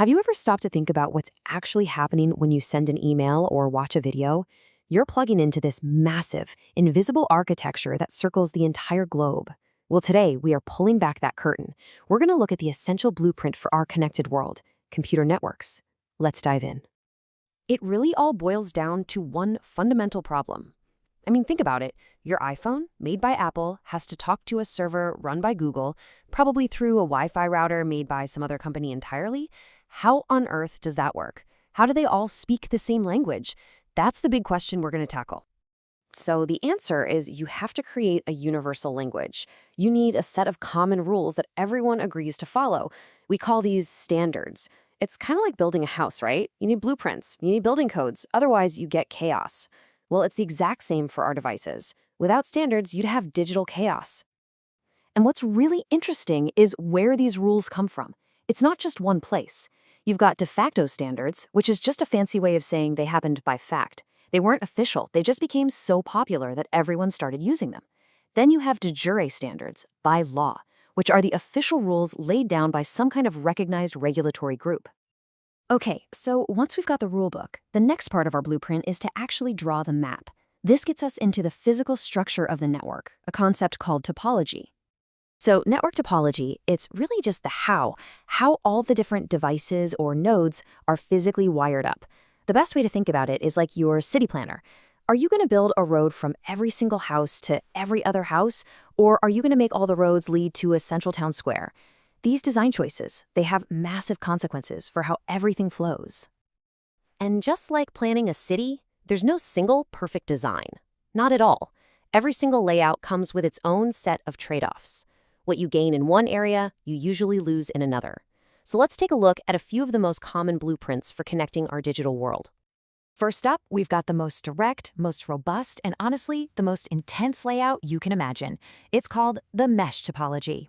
Have you ever stopped to think about what's actually happening when you send an email or watch a video? You're plugging into this massive, invisible architecture that circles the entire globe. Well, today we are pulling back that curtain. We're going to look at the essential blueprint for our connected world, computer networks. Let's dive in. It really all boils down to one fundamental problem. Think about it. Your iPhone, made by Apple, has to talk to a server run by Google, probably through a Wi-Fi router made by some other company entirely. How on earth does that work? How do they all speak the same language? That's the big question we're going to tackle. So the answer is you have to create a universal language. You need a set of common rules that everyone agrees to follow. We call these standards. It's kind of like building a house, right? You need blueprints, you need building codes, otherwise you get chaos. Well, it's the exact same for our devices. Without standards, you'd have digital chaos. And what's really interesting is where these rules come from. It's not just one place. You've got de facto standards, which is just a fancy way of saying they happened by fact. They weren't official, they just became so popular that everyone started using them. Then you have de jure standards, by law, which are the official rules laid down by some kind of recognized regulatory group. Okay, so once we've got the rulebook, the next part of our blueprint is to actually draw the map. This gets us into the physical structure of the network, a concept called topology. So network topology, it's really just the how all the different devices or nodes are physically wired up. The best way to think about it is like your city planner. Are you going to build a road from every single house to every other house, or are you going to make all the roads lead to a central town square? These design choices, they have massive consequences for how everything flows. And just like planning a city, there's no single perfect design. Not at all. Every single layout comes with its own set of trade-offs. What you gain in one area, you usually lose in another. So let's take a look at a few of the most common blueprints for connecting our digital world. First up, we've got the most direct, most robust, and honestly, the most intense layout you can imagine. It's called the mesh topology.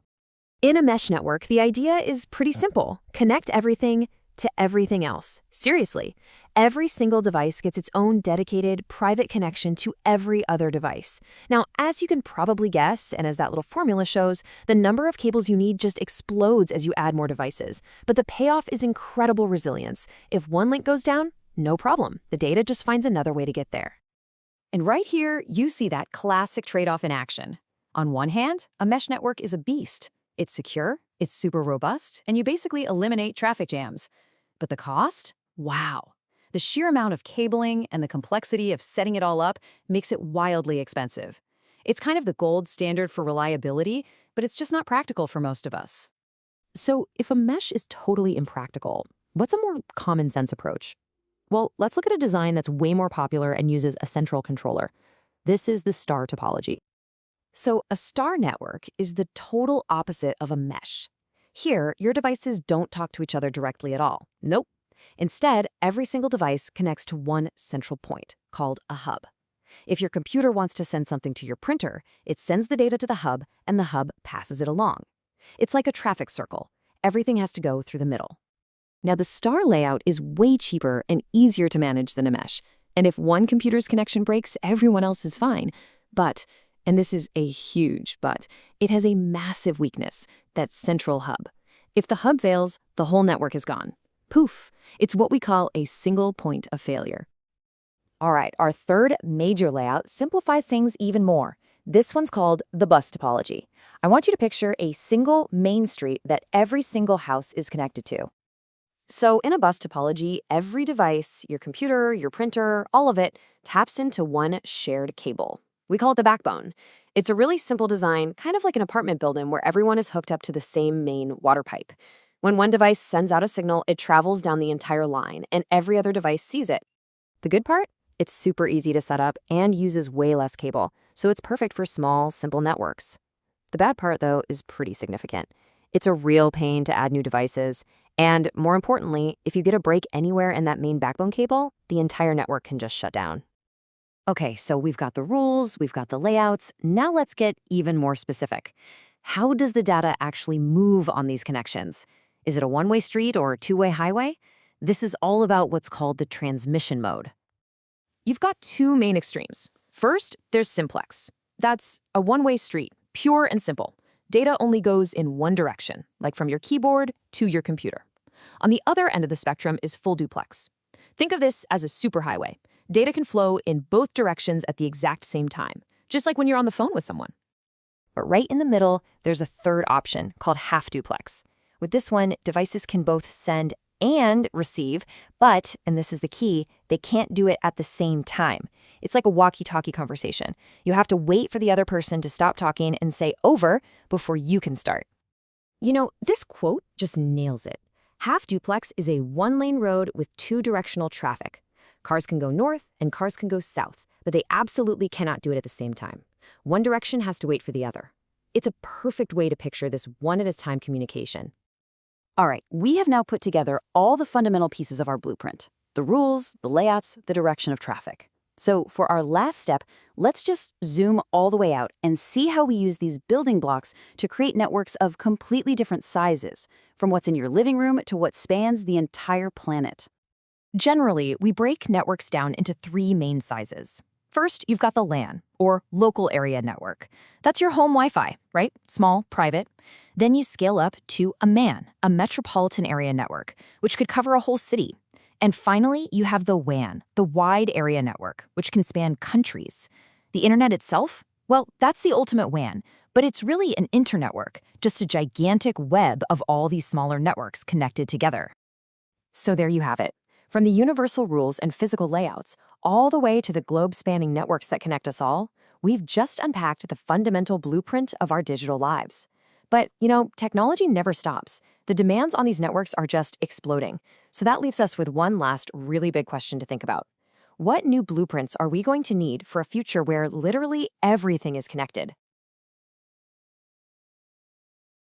In a mesh network, the idea is pretty simple. Connect everything to everything else. Seriously, every single device gets its own dedicated private connection to every other device. Now, as you can probably guess, and as that little formula shows, the number of cables you need just explodes as you add more devices. But the payoff is incredible resilience. If one link goes down, no problem. The data just finds another way to get there. And right here, you see that classic trade-off in action. On one hand, a mesh network is a beast. It's secure, it's super robust, and you basically eliminate traffic jams. But the cost? Wow. The sheer amount of cabling and the complexity of setting it all up makes it wildly expensive. It's kind of the gold standard for reliability, but it's just not practical for most of us. So if a mesh is totally impractical, what's a more common sense approach? Well, let's look at a design that's way more popular and uses a central controller. This is the star topology. So a star network is the total opposite of a mesh. Here, your devices don't talk to each other directly at all. Nope. Instead, every single device connects to one central point, called a hub. If your computer wants to send something to your printer, it sends the data to the hub, and the hub passes it along. It's like a traffic circle. Everything has to go through the middle. Now, the star layout is way cheaper and easier to manage than a mesh. And if one computer's connection breaks, everyone else is fine. But, and this is a huge but, it has a massive weakness, that central hub. If the hub fails, the whole network is gone. Poof! It's what we call a single point of failure. All right, our third major layout simplifies things even more. This one's called the bus topology. I want you to picture a single main street that every single house is connected to. So in a bus topology, every device, your computer, your printer, all of it, taps into one shared cable. We call it the backbone. It's a really simple design, kind of like an apartment building where everyone is hooked up to the same main water pipe. When one device sends out a signal, it travels down the entire line, and every other device sees it. The good part? It's super easy to set up and uses way less cable, so it's perfect for small, simple networks. The bad part, though, is pretty significant. It's a real pain to add new devices, and more importantly, if you get a break anywhere in that main backbone cable, the entire network can just shut down. Okay, so we've got the rules, we've got the layouts. Now let's get even more specific. How does the data actually move on these connections? Is it a one-way street or a two-way highway? This is all about what's called the transmission mode. You've got two main extremes. First, there's Simplex. That's a one-way street, pure and simple. Data only goes in one direction, like from your keyboard to your computer. On the other end of the spectrum is full duplex. Think of this as a superhighway. Data can flow in both directions at the exact same time, just like when you're on the phone with someone. But right in the middle, there's a third option called half-duplex. With this one, devices can both send and receive, but, and this is the key, they can't do it at the same time. It's like a walkie-talkie conversation. You have to wait for the other person to stop talking and say over before you can start. You know, this quote just nails it. Half-duplex is a one-lane road with two-directional traffic. Cars can go north and cars can go south, but they absolutely cannot do it at the same time. One direction has to wait for the other. It's a perfect way to picture this one-at-a-time communication. All right, we have now put together all the fundamental pieces of our blueprint: the rules, the layouts, the direction of traffic. So for our last step, let's just zoom all the way out and see how we use these building blocks to create networks of completely different sizes, from what's in your living room to what spans the entire planet. Generally, we break networks down into three main sizes. First, you've got the LAN, or local area network. That's your home Wi-Fi, right? Small, private. Then you scale up to a MAN, a Metropolitan Area Network, which could cover a whole city. And finally, you have the WAN, the Wide Area Network, which can span countries. The internet itself? Well, that's the ultimate WAN, but it's really an internetwork, just a gigantic web of all these smaller networks connected together. So there you have it. From the universal rules and physical layouts, all the way to the globe-spanning networks that connect us all, we've just unpacked the fundamental blueprint of our digital lives. But, you know, technology never stops. The demands on these networks are just exploding. So that leaves us with one last really big question to think about. What new blueprints are we going to need for a future where literally everything is connected?